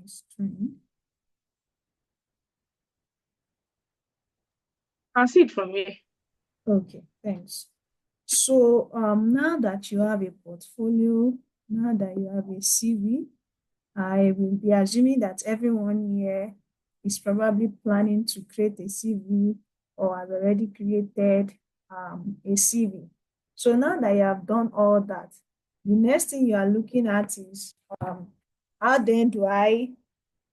screen. Can see it from here. Okay, thanks. So now that you have a portfolio, now that you have a CV, I will be assuming that everyone here is probably planning to create a CV or has already created a CV. So now that you have done all that, the next thing you are looking at is how then do I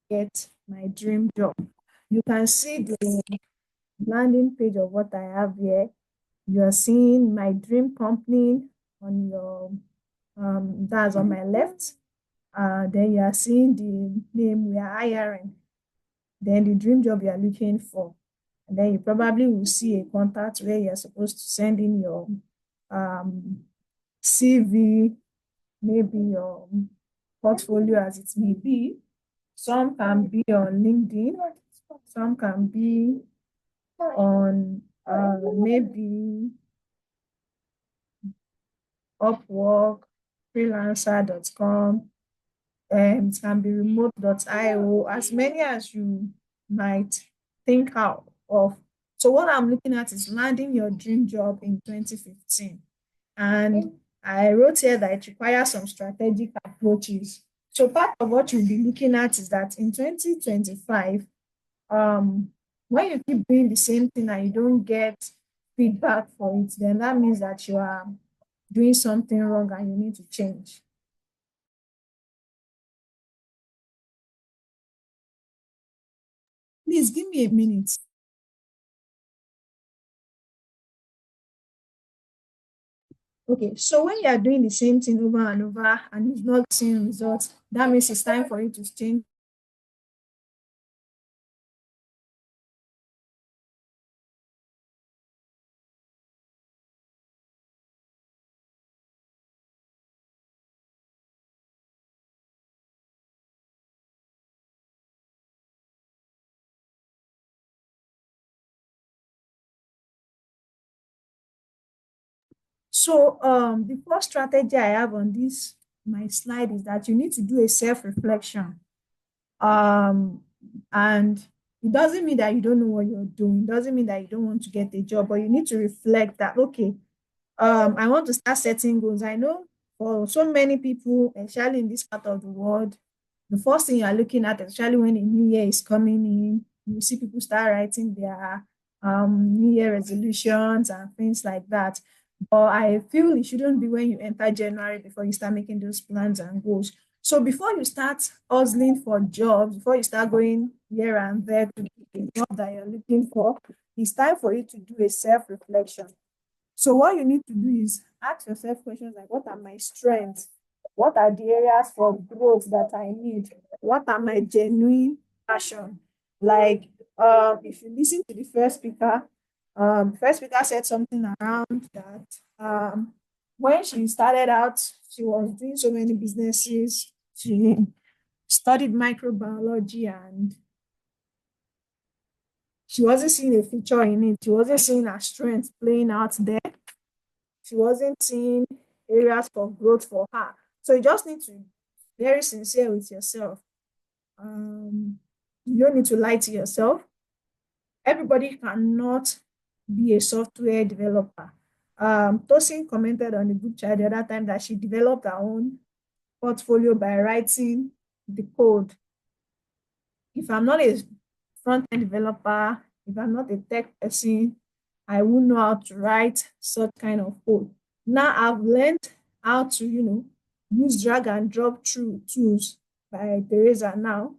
get my dream job? You can see the landing page of what I have here. You are seeing my dream company on your that's on my left. Then you are seeing the name we are hiring, then the dream job you are looking for. And then you probably will see a contact where you're supposed to send in your CV, maybe your portfolio as it may be. Some can be on LinkedIn, some can be on maybe Upwork, freelancer.com, it can be remote.io, as many as you might think out of. So what I'm looking at is landing your dream job in 2015. And I wrote here that it requires some strategic approaches. So part of what you'll be looking at is that in 2025, um, when you keep doing the same thing and you don't get feedback for it, then that means that you are doing something wrong and you need to change. Please give me a minute. Okay, so when you are doing the same thing over and over and you've not seen results, that means it's time for you to change. So the first strategy I have on this my slide is that you need to do a self-reflection. Um, and it doesn't mean that you don't know what you're doing. It doesn't mean that you don't want to get a job, but you need to reflect that, okay, I want to start setting goals. I know for so many people, especially in this part of the world, the first thing you are looking at, especially when a new year is coming in, you see people start writing their new year resolutions and things like that. But I feel it shouldn't be when you enter January before you start making those plans and goals. So before you start hustling for jobs, before you start going here and there to the job that you're looking for, it's time for you to do a self-reflection. So what you need to do is ask yourself questions like, what are my strengths? What are the areas for growth that I need? What are my genuine passion? Like, if you listen to the first speaker said something around that. When she started out, she was doing so many businesses. She studied microbiology and she wasn't seeing a future in it. She wasn't seeing her strength playing out there. She wasn't seeing areas for growth for her. So you just need to be very sincere with yourself. Um, you don't need to lie to yourself. Everybody cannot be a software developer. Tosin commented on the group chat the other time that she developed her own portfolio by writing the code. If I'm not a front-end developer, if I'm not a tech person, I won't know how to write such kind of code. Now I've learned how to, use drag and drop through tools by Teresa now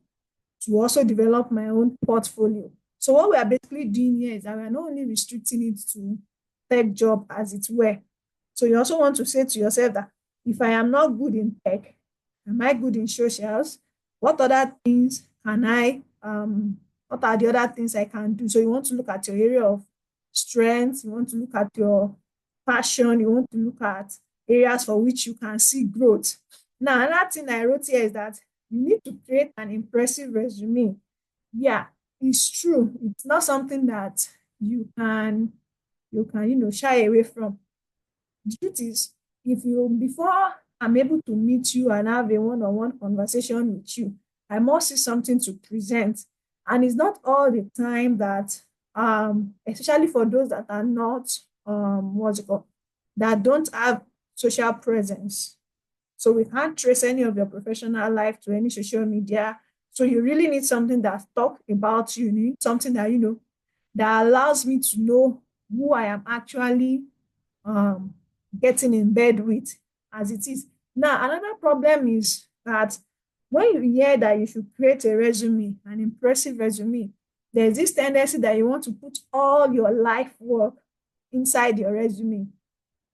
to also develop my own portfolio. So what we are basically doing here is that we are not only restricting it to tech job as it were. So you also want to say to yourself that if I am not good in tech, am I good in socials? What other things can what are the other things I can do? So you want to look at your area of strength, you want to look at your passion, you want to look at areas for which you can see growth. Now, another thing I wrote here is that you need to create an impressive resume. Yeah, it's true. It's not something that you can shy away from. The truth is, if you before I'm able to meet you and have a one-on-one conversation with you, I must see something to present. And it's not all the time that, especially for those that are not, what's it called, that don't have social presence. So we can't trace any of your professional life to any social media. So you really need something that talk about you. You need something that, that allows me to know who I am actually, um, getting in bed with as it is. Now, another problem is that when you hear that you should create a resume, an impressive resume, there's this tendency that you want to put all your life work inside your resume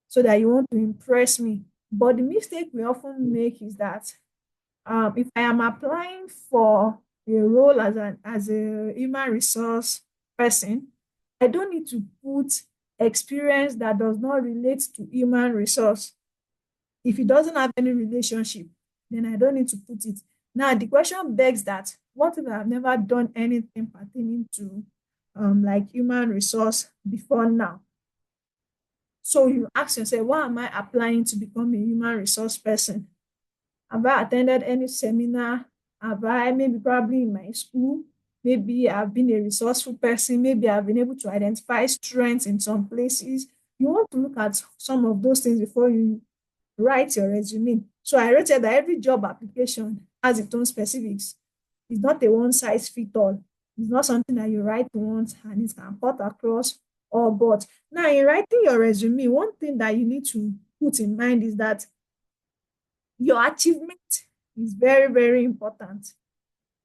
so that you want to impress me. But the mistake we often make is that, if I am applying for a role as a human resource person, I don't need to put experience that does not relate to human resource. If it doesn't have any relationship, then I don't need to put it. Now, the question begs that what if I've never done anything pertaining to, like human resource before now? So you ask yourself, why am I applying to become a human resource person? Have I attended any seminar? Have I, maybe probably in my school, maybe I've been a resourceful person, maybe I've been able to identify strengths in some places. You want to look at some of those things before you write your resume. So I rated that every job application has its own specifics. It's not a one size fit all. It's not something that you write once and it can cut across all but. Now, in writing your resume, one thing that you need to put in mind is that your achievement is very, very important.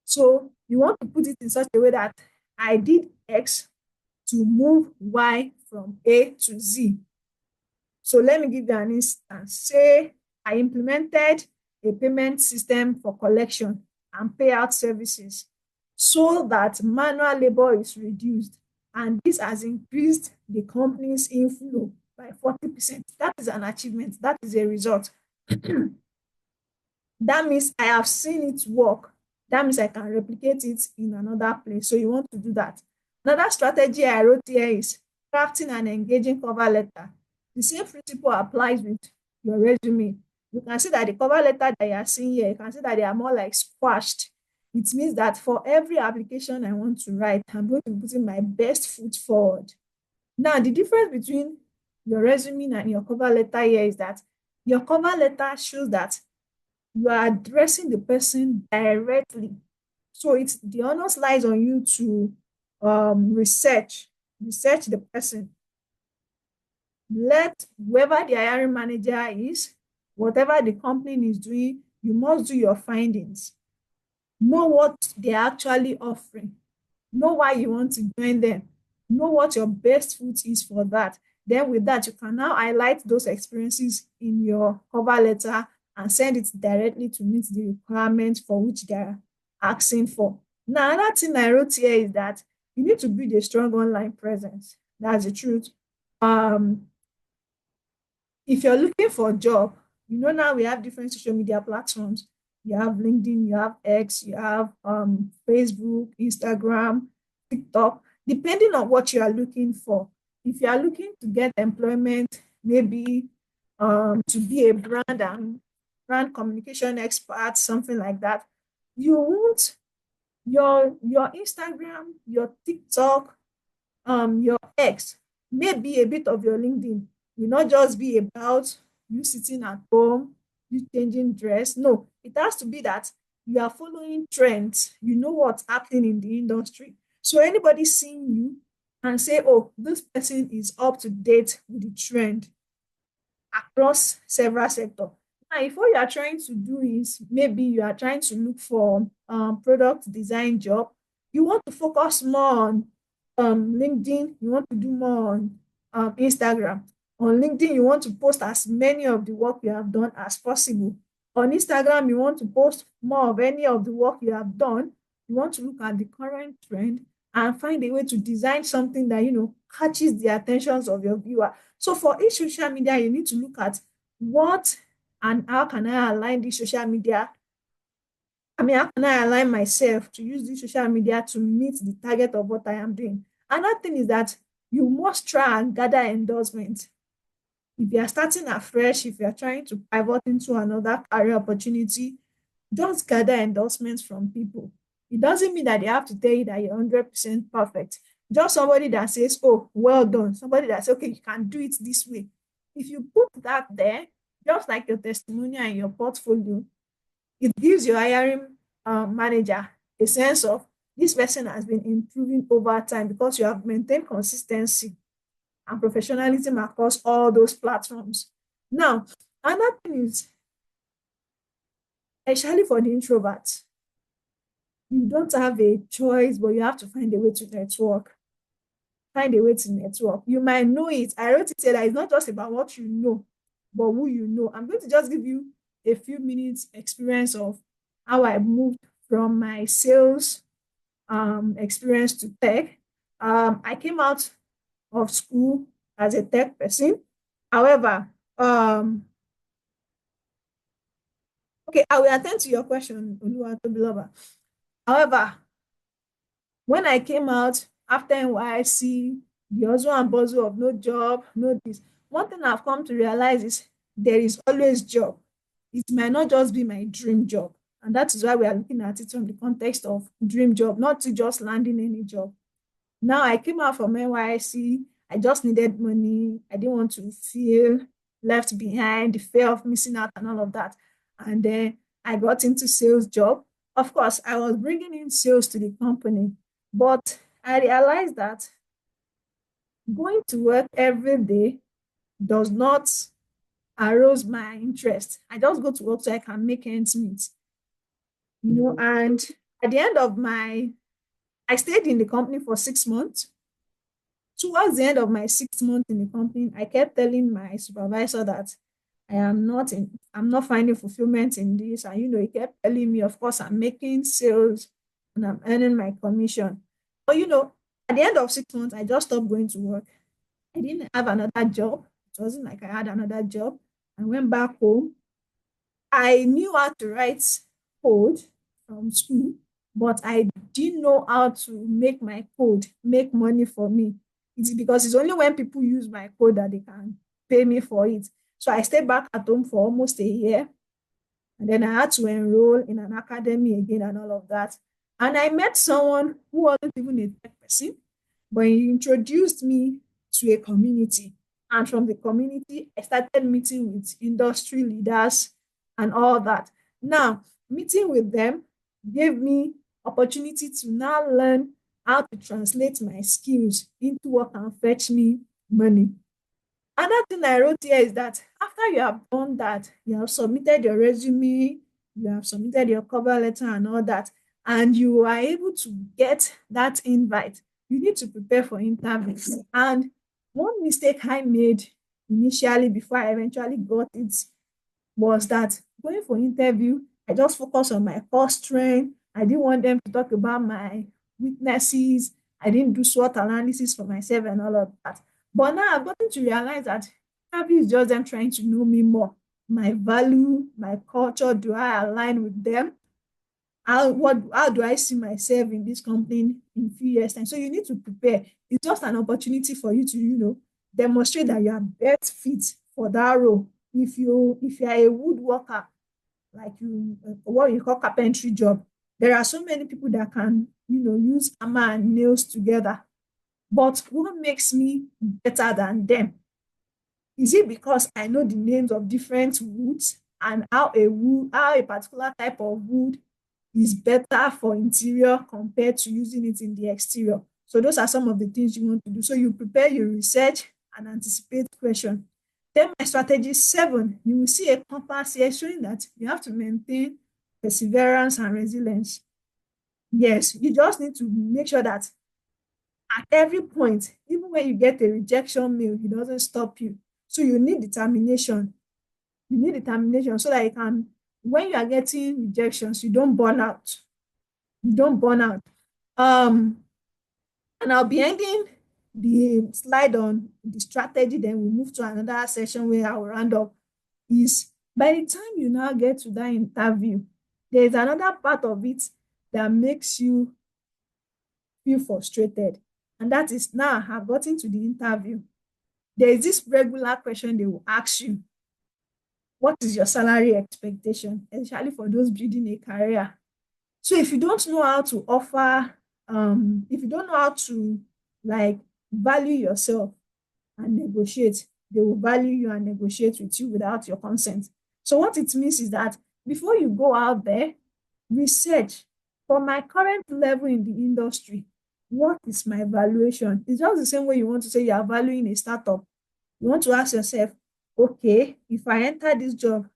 So you want to put it in such a way that I did X to move Y from A to Z. So let me give you an instance. Say I implemented a payment system for collection and payout services so that manual labor is reduced. And this has increased the company's inflow by 40%. That is an achievement. That is a result. That means I have seen it work. That means I can replicate it in another place. So you want to do that. Another strategy I wrote here is crafting an engaging cover letter. The same principle applies with your resume. You can see that the cover letter that you are seeing here, you can see that they are more like squashed. It means that for every application I want to write, I'm going to be putting my best foot forward. Now, the difference between your resume and your cover letter here is that your cover letter shows that you are addressing the person directly. So it's the onus lies on you to, research the person. Let whoever the hiring manager is, whatever the company is doing, you must do your findings. Know what they're actually offering. Know why you want to join them. Know what your best foot is for that. Then with that, you can now highlight those experiences in your cover letter and send it directly to meet the requirements for which they're asking for. Now, another thing I wrote here is that you need to build a strong online presence. That's the truth. If you're looking for a job, now we have different social media platforms. You have LinkedIn, you have X, you have, Facebook, Instagram, TikTok, depending on what you are looking for. If you are looking to get employment, maybe, to be a brand and brand communication expert, something like that, you want your Instagram, your TikTok, your X, maybe a bit of your LinkedIn will not just be about you sitting at home, you changing dress. No, it has to be that you are following trends, you know what's happening in the industry. So anybody seeing you and say, oh, this person is up to date with the trend across several sectors. Now, if what you are trying to do is maybe you are trying to look for, product design job, you want to focus more on, LinkedIn, you want to do more on, Instagram. On LinkedIn, you want to post as many of the work you have done as possible. On Instagram, you want to post more of any of the work you have done. You want to look at the current trend and find a way to design something that catches the attentions of your viewer. So for each social media, you need to look at what and how can I align this social media. How can I align myself to use this social media to meet the target of what I am doing? Another thing is that you must try and gather endorsement. If you are starting afresh, if you are trying to pivot into another career opportunity, Just gather endorsements from people. It doesn't mean that they have to tell you that you're 100% perfect. Just somebody that says, oh, well done. Somebody that says, okay, you can do it this way. If you put that there, just like your testimonial and your portfolio, it gives your hiring manager a sense of this person has been improving over time because you have maintained consistency and professionalism across all those platforms. Now, another thing is, especially for the introverts, you don't have a choice, but you have to find a way to network. Find a way to network. You might know it. I wrote it here that it's not just about what you know, but who you know. I'm going to just give you a few minutes experience of how I moved from my sales experience to tech. I came out of school as a tech person. However, okay, I will attend to your question, Oluwatobiloba. However, when I came out after NYC, the hustle and bustle of no job, no this, one thing I've come to realize is there is always job. It might not just be my dream job. And that is why we are looking at it from the context of dream job, not to just landing any job. Now I came out from NYC. I just needed money. I didn't want to feel left behind, the fear of missing out and all of that. And then I got into sales job. Of course, I was bringing in sales to the company, but I realized that going to work every day does not arouse my interest. I just go to work so I can make ends meet, and at the end of I stayed in the company for 6 months. Towards the end of my 6 months in the company, I kept telling my supervisor that I'm not finding fulfillment in this. And he kept telling me, of course, I'm making sales and I'm earning my commission. But at the end of 6 months, I just stopped going to work. I didn't have another job. It wasn't like I had another job. I went back home. I knew how to write code from school, but I didn't know how to make my code make money for me. It's because it's only when people use my code that they can pay me for it. So I stayed back at home for almost a year. And then I had to enroll in an academy again and all of that. And I met someone who wasn't even a tech person, but he introduced me to a community. And from the community, I started meeting with industry leaders and all that. Now, meeting with them gave me opportunity to now learn how to translate my skills into what can fetch me money. Another thing I wrote here is that after you have done that, you have submitted your resume, you have submitted your cover letter and all that, and you are able to get that invite, you need to prepare for interviews. And one mistake I made initially before I eventually got it was that going for interview, I just focused on my core strength. I didn't want them to talk about my weaknesses. I didn't do SWOT analysis for myself and all of that. But now I've gotten to realize that interview is just them trying to know me more. My value, my culture, do I align with them? How do I see myself in this company in a few years' time? So you need to prepare. It's just an opportunity for you to, demonstrate that you are best fit for that role. If you are a woodworker, like what you call carpentry job, there are so many people that can, use hammer and nails together. But what makes me better than them? Is it because I know the names of different woods and how a particular type of wood is better for interior compared to using it in the exterior? So those are some of the things you want to do. So you prepare your research and anticipate question. Then my strategy 7, you will see a compass here showing that you have to maintain perseverance and resilience. Yes, you just need to make sure that at every point, even when you get a rejection mail, it doesn't stop you. So you need determination. You need determination so that you can, when you are getting rejections, you don't burn out. You don't burn out. And I'll be ending the slide on the strategy, then we move to another session where I'll round up. Is by the time you now get to that interview, there's another part of it that makes you feel frustrated. And that is, now I've gotten to the interview. There is this regular question they will ask you. What is your salary expectation, especially for those building a career? So if you don't know how to offer, if you don't know how to like value yourself and negotiate, they will value you and negotiate with you without your consent. So what it means is that before you go out there, research for my current level in the industry, what is my valuation? It's just the same way you want to say you are valuing a startup. You want to ask yourself, okay, if I enter this job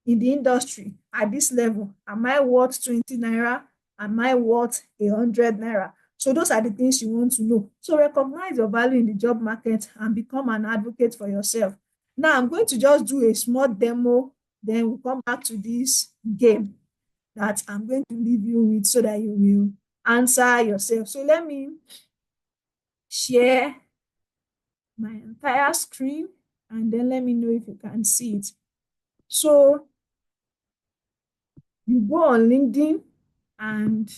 in the industry at this level, am I worth 20 naira? Am I worth 100 naira? So those are the things you want to know. So recognize your value in the job market and become an advocate for yourself. Now I'm going to just do a small demo, then we'll come back to this game that I'm going to leave you with so that you will answer yourself. So let me share my entire screen and then let me know if you can see it. So you go on LinkedIn and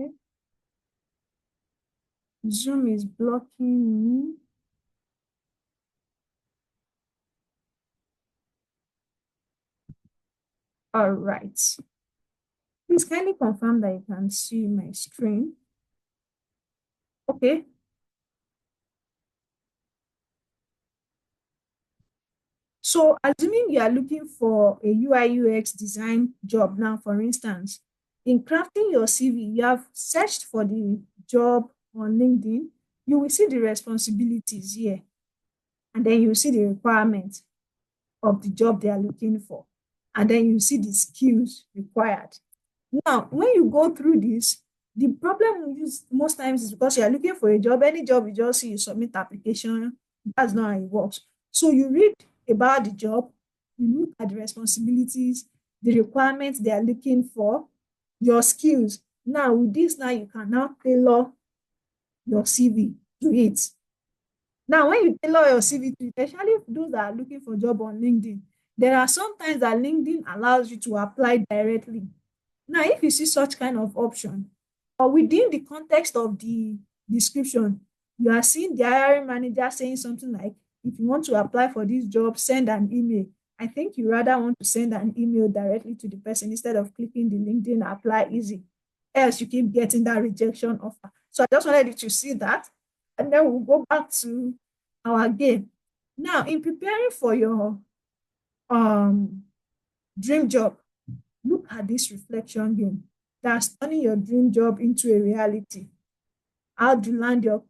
okay. Zoom is blocking me. All right. Please kindly confirm that you can see my screen. Okay. So assuming you are looking for a UI UX design job now, for instance, in crafting your CV, you have searched for the job on LinkedIn, you will see the responsibilities here, and then you see the requirements of the job they are looking for, and then you see the skills required. Now, when you go through this, the problem most times is because you are looking for a job. Any job you just see, you submit application. That's not how it works. So you read about the job, you look at the responsibilities, the requirements they are looking for, your skills. Now, with this, now you can now tailor your CV to it. Now, when you tailor your CV to it, especially those that are looking for job on LinkedIn, there are sometimes that LinkedIn allows you to apply directly. Now, if you see such kind of option, or within the context of the description, you are seeing the hiring manager saying something like, if you want to apply for this job, send an email. I think you rather want to send an email directly to the person instead of clicking the LinkedIn apply easy. Else you keep getting that rejection offer. So I just wanted you to see that. And then we'll go back to our game. Now, in preparing for your um, dream job, look at this reflection game that's turning your dream job into a reality. How you land your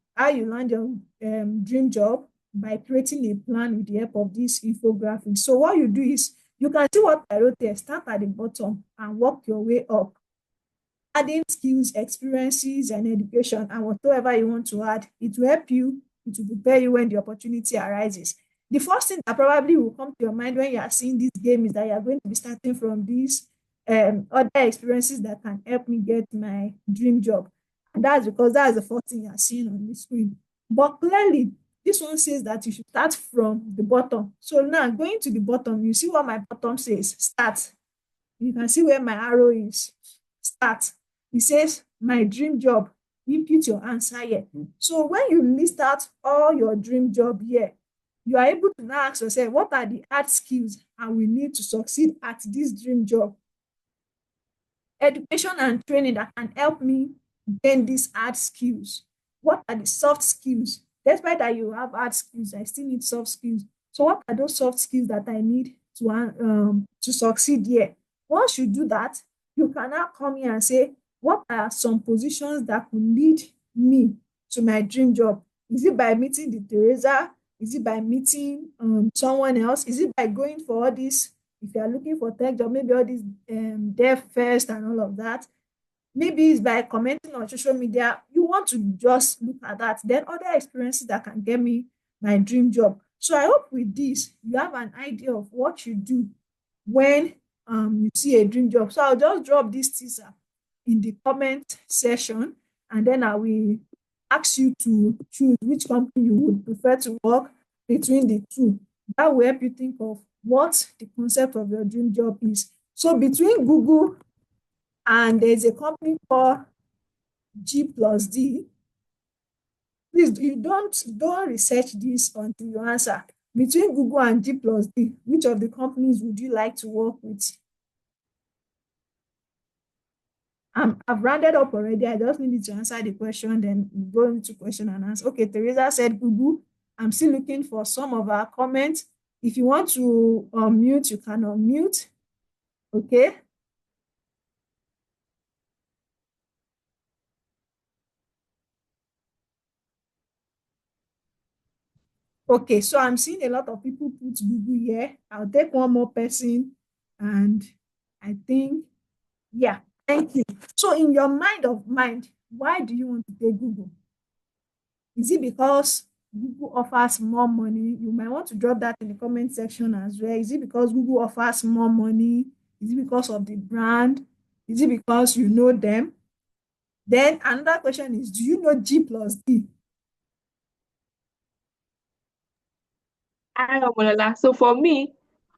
dream job by creating a plan with the help of this infographic. So what you do is you can see what I wrote there. Start at the bottom and work your way up, adding skills, experiences, and education, and whatever you want to add. It will help you, it will prepare you when the opportunity arises. The first thing that probably will come to your mind when you are seeing this game is that you are going to be starting from these other experiences that can help me get my dream job. And that's because that's the first thing you are seeing on the screen. But clearly, this one says that you should start from the bottom. So now going to the bottom, you see what my bottom says, start. You can see where my arrow is, start. It says my dream job, input your answer here. So when you list out all your dream job here, you are able to now ask yourself, what are the hard skills I will need to succeed at this dream job? Education and training that can help me gain these hard skills. What are the soft skills? Despite that you have hard skills, I still need soft skills. So what are those soft skills that I need to succeed here? Once you do that, you can now come here and say, what are some positions that could lead me to my dream job? Is it by meeting the Teresa? Is it by meeting someone else? Is it by going for all these, if you are looking for tech job, maybe all these dev first and all of that? Maybe it's by commenting on social media. You want to just look at that. Then other experiences that can get me my dream job. So I hope with this, you have an idea of what you do when you see a dream job. So I'll just drop this teaser in the comment section, and then I will ask you to choose which company you would prefer to work between the two. That will help you think of what the concept of your dream job is. So between Google and there's a company called G plus D. Please, you don't research this until you answer. Between Google and G plus D, which of the companies would you like to work with? I've rounded up already. I just needed to answer the question, then go into question and answer. Okay, Teresa said Google. I'm still looking for some of our comments. If you want to unmute, you can unmute. Okay. Okay, so I'm seeing a lot of people put Google here. I'll take one more person, and I think, yeah, thank you. So in your mind, why do you want to take Google? Is it because Google offers more money? You might want to drop that in the comment section as well. Is it because Google offers more money? Is it because of the brand? Is it because you know them? Then another question is, do you know G plus D? I am Omolola. So for me,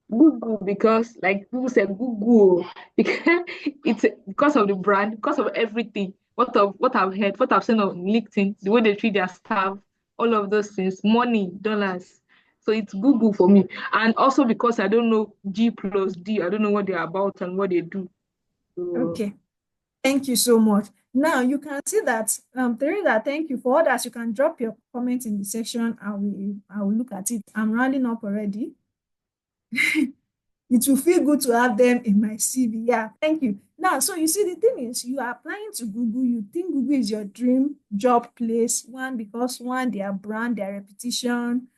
Google, because like Google said, Google because it's because of the brand, because of everything. What I've heard, what I've seen on LinkedIn, the way they treat their staff, all of those things, money, dollars. So it's Google for me, and also because I don't know G plus D, I don't know what they're about and what they do. So Okay, thank you so much. Now you can see that, Teresa, thank you. For others, you can drop your comment in the section. I will look at it. I'm rounding up already. It will feel good to have them in my CV. Yeah, thank you. Now, so you see, the thing is, you are applying to Google. You think Google is your dream job place. One, because one, their brand, their reputation,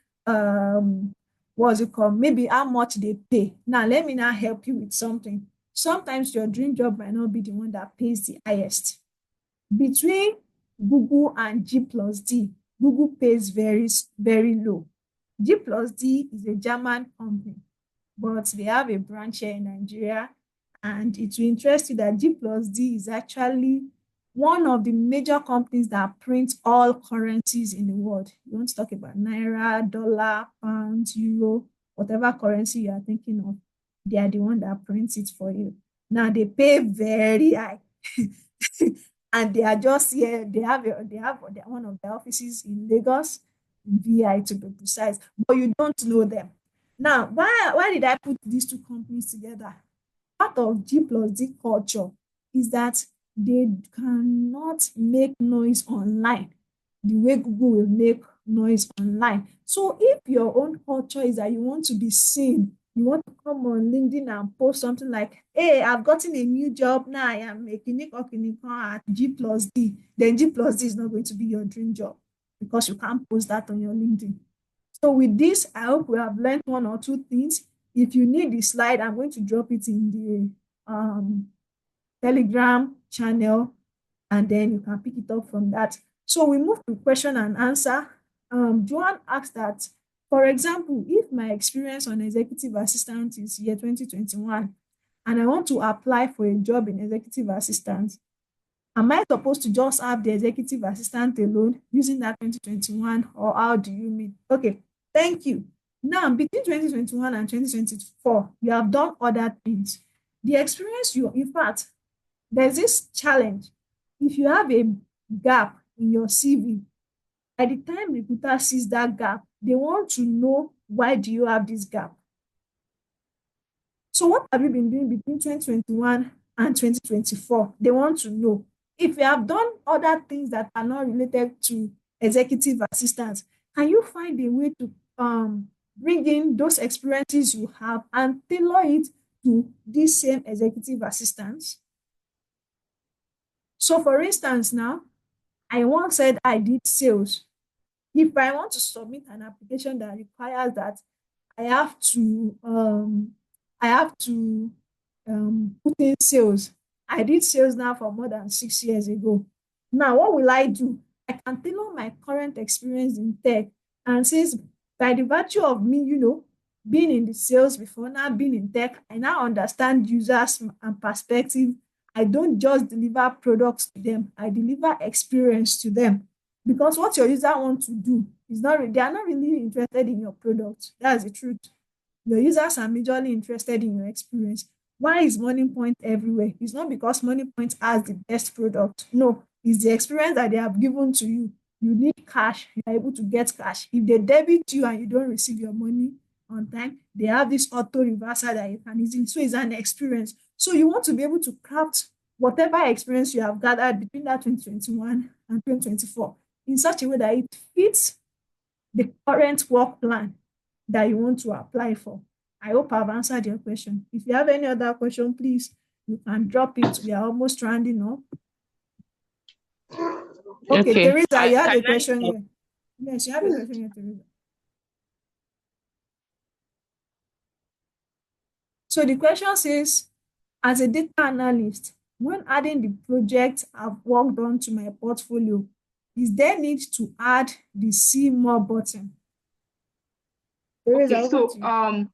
what's it called? Maybe how much they pay. Now, let me now help you with something. Sometimes your dream job might not be the one that pays the highest. Between Google and G plus D, Google pays very, very low. G plus D is a German company, but they have a branch here in Nigeria. And it will interest you that G plus D is actually one of the major companies that print all currencies in the world. You want to talk about Naira, dollar, pound, euro, whatever currency you are thinking of, they are the one that prints it for you. Now they pay very high. And they are just here. They have one of their offices in Lagos, VI to be precise, but you don't know them. Now, why did I put these two companies together? Part of G plus D culture is that they cannot make noise online the way Google will make noise online. So if your own culture is that you want to be seen, you want to come on LinkedIn and post something like, hey, I've gotten a new job now, I am making it at G plus D, then G plus D is not going to be your dream job because you can't post that on your LinkedIn. So with this, I hope we have learned one or two things. If you need the slide, I'm going to drop it in the Telegram channel, and then you can pick it up from that. So we move to question and answer. Joanne asked that, for example, if my experience on executive assistant is year 2021, and I want to apply for a job in executive assistant, am I supposed to just have the executive assistant alone using that 2021, or how do you mean? Okay, thank you. Now, between 2021 and 2024, you have done other things. The experience in fact, there's this challenge. If you have a gap in your CV, by the time recruiter sees that gap, they want to know, why do you have this gap? So what have you been doing between 2021 and 2024? They want to know. If you have done other things that are not related to executive assistants, can you find a way to bring in those experiences you have and tailor it to these same executive assistants? So for instance, now, I once said I did sales. If I want to submit an application that requires that I have to I have to put in sales. I did sales now for more than 6 years ago. Now, what will I do? I can tailor my current experience in tech, and since by the virtue of me, being in the sales before, now being in tech, I now understand users and perspective. I don't just deliver products to them, I deliver experience to them. Because what your user want to do is not, they are not really interested in your product. That's the truth. Your users are majorly interested in your experience. Why is Money Point everywhere? It's not because Money Point has the best product. No, it's the experience that they have given to you. You need cash, you are able to get cash. If they debit you and you don't receive your money on time, they have this auto reversal that you can easily. So it's an experience. So you want to be able to craft whatever experience you have gathered between that 2021 and 2024 in such a way that it fits the current work plan that you want to apply for. I hope I've answered your question. If you have any other question, please, you can drop it. We are almost rounding up. Okay, Okay. Teresa, I you have can a I question here. Yes, you have a question here, Teresa. So the question says, as a data analyst, when adding the project I've worked on to my portfolio, is there need to add the see more button? Teresa, okay, over so to you.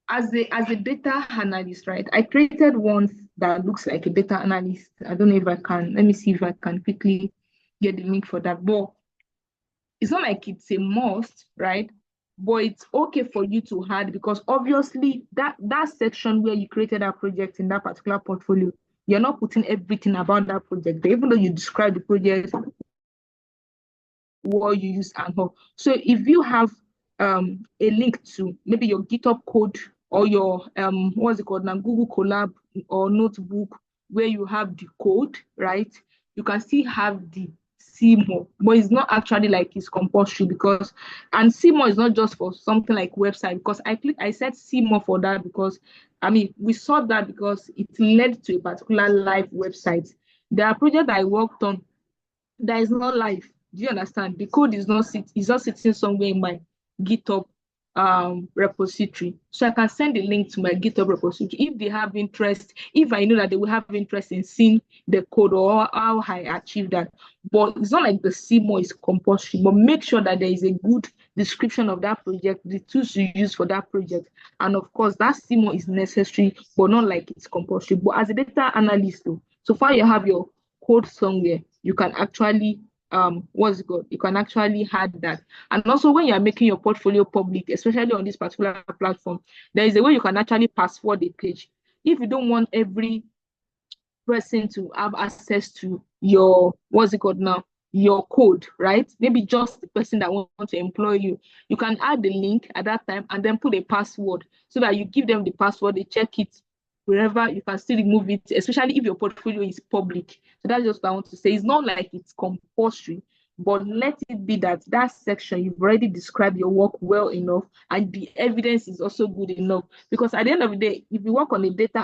as a data analyst, right? I created one that looks like a data analyst. I don't know if I can. Let me see if I can quickly get the link for that. But it's not like it's a must, right? But it's okay for you to add because obviously that section where you created that project in that particular portfolio, you're not putting everything about that project there, even though you describe the project, what you use and all. So if you have a link to maybe your GitHub code or your what's it called now, Google Colab or Notebook where you have the code, right? You can still have the see more, but it's not actually like it's compulsory because and see more is not just for something like website because I said see more for that because I mean we saw that because it led to a particular live website. There are projects that I worked on that is not live. Do you understand? The code is not sitting somewhere in my GitHub repository. So I can send a link to my GitHub repository if they have interest, if I know that they will have interest in seeing the code or how I achieve that. But it's not like the CMO is compulsory, but make sure that there is a good description of that project, the tools you use for that project. And of course, that CMO is necessary, but not like it's compulsory. But as a data analyst, though, so far you have your code somewhere, you can actually what's it called? You can actually add that. And also when you are making your portfolio public, especially on this particular platform, there is a way you can actually password a page. If you don't want every person to have access to your what's it called now, your code, right? Maybe just the person that wants to employ you, you can add the link at that time and then put a password so that you give them the password, they check it wherever, you can still remove it, especially if your portfolio is public. So that's just what I want to say. It's not like it's compulsory, but let it be that that section you've already described your work well enough and the evidence is also good enough. Because at the end of the day, if you work on a data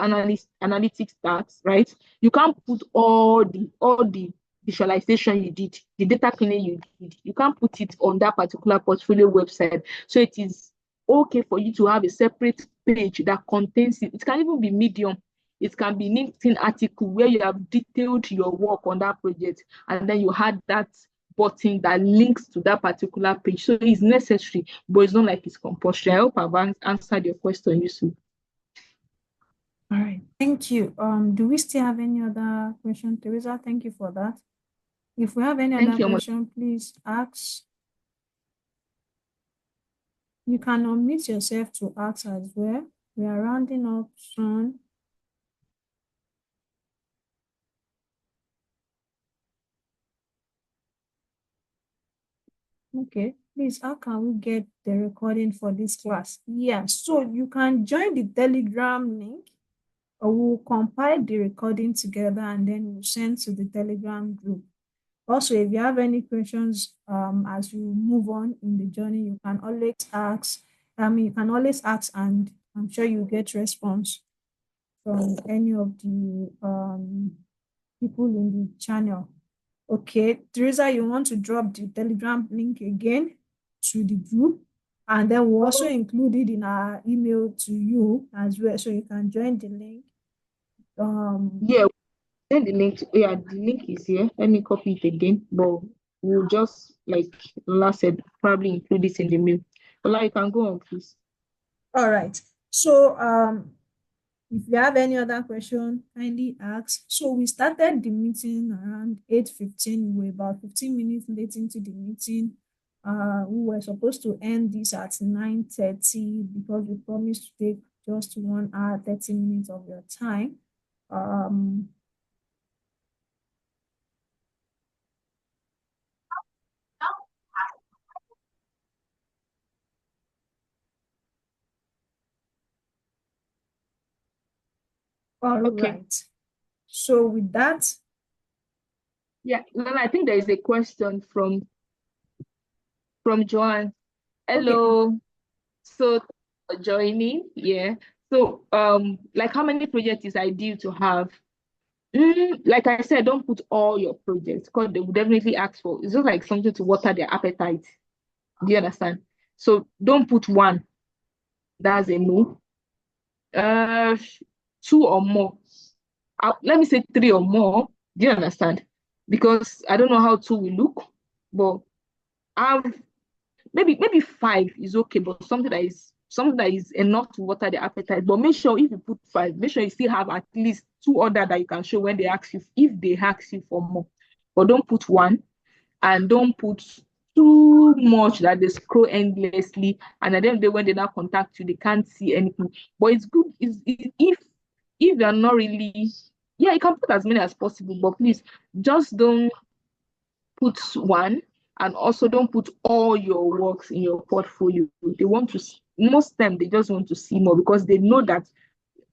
analytics task, right, you can't put all the visualization you did, the data cleaning you did, you can't put it on that particular portfolio website. So it is okay for you to have a separate page that contains it. It can even be Medium. It can be LinkedIn article where you have detailed your work on that project, and then you had that button that links to that particular page. So it's necessary, but it's not like it's compulsory. I hope I've answered your question, Yusuf. All right, thank you. Do we still have any other question, Teresa? Thank you for that. If we have any Thank other you, Omolola. question, please ask. You can unmute yourself to ask as well. We are rounding up soon. Okay, please, how can we get the recording for this class? Yeah, so you can join the Telegram link, or we'll compile the recording together and then we'll send to the Telegram group. Also, if you have any questions as you move on in the journey, you can always ask. You can always ask, and I'm sure you get response from any of the people in the channel. Okay, Teresa, you want to drop the Telegram link again to the group, and then we'll also include it in our email to you as well, so you can join the link. Yeah, send the link. Yeah, the link is here. Let me copy it again. But we'll just like last said, probably include this in the mail. But you can go on, please. All right. So if you have any other question, kindly ask. So we started the meeting around 8:15. We were about 15 minutes late into the meeting. We were supposed to end this at 9:30 because we promised to take just 1 hour, 30 minutes of your time. Um, all Okay. right. So with that, Yeah. Then I think there is a question from Joanne. okay, Hello. So joining, yeah. So like how many projects is ideal to have? Like I said, don't put all your projects because they will definitely ask for it's just like something to water their appetite. Do you understand? So don't put one. That's a no. Uh, two or more. Let me say three or more. Do you understand? Because I don't know how two will look, but have maybe five is okay, but something that is enough to water the appetite. But make sure if you put five, make sure you still have at least two other that you can show when they ask you if they ask you for more. But don't put one and don't put too much that they scroll endlessly and at the end of the day when they now contact you they can't see anything. But it's good if you're not really, yeah, you can put as many as possible, but please just don't put one, and also don't put all your works in your portfolio. They want to most time they just want to see more because they know that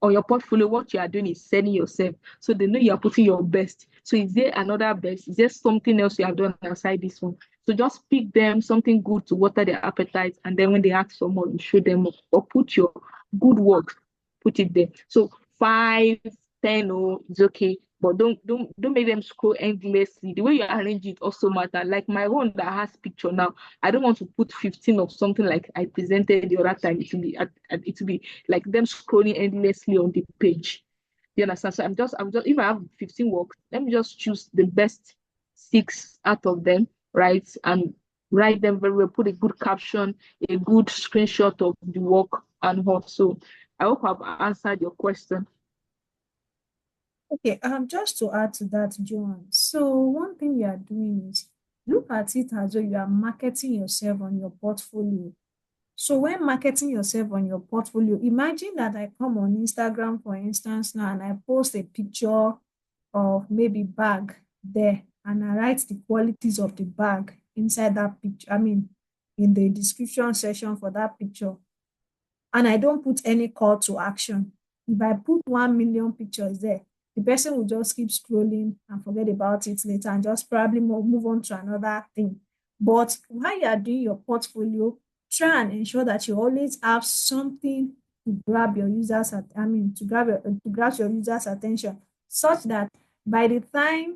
on your portfolio, what you are doing is selling yourself. So they know you are putting your best. So is there another best? Is there something else you have done aside this one? So just pick them something good to water their appetite, and then when they ask for more, you show them more. Or put your good work, put it there. So 5, 10, oh, it's okay. But don't make them scroll endlessly. The way you arrange it also matter. Like my one that has picture now, I don't want to put 15 of something like I presented the other time. It will be like them scrolling endlessly on the page. You understand? So I'm just if I have 15 works, let me just choose the best 6 out of them, right? And write them very well, put a good caption, a good screenshot of the work and all. So I hope I've answered your question. okay, just to add to that, Joan. So one thing you are doing is look at it as though you are marketing yourself on your portfolio. So when marketing yourself on your portfolio, imagine that I come on Instagram, for instance, now and I post a picture of maybe bag there and I write the qualities of the bag inside that picture. I mean, in the description section for that picture and I don't put any call to action. If I put 1 million pictures there, the person will just keep scrolling and forget about it later and just probably move on to another thing. But while you are doing your portfolio, try and ensure that you always have something to grab your users at, I mean, to grab your users' attention, such that by the time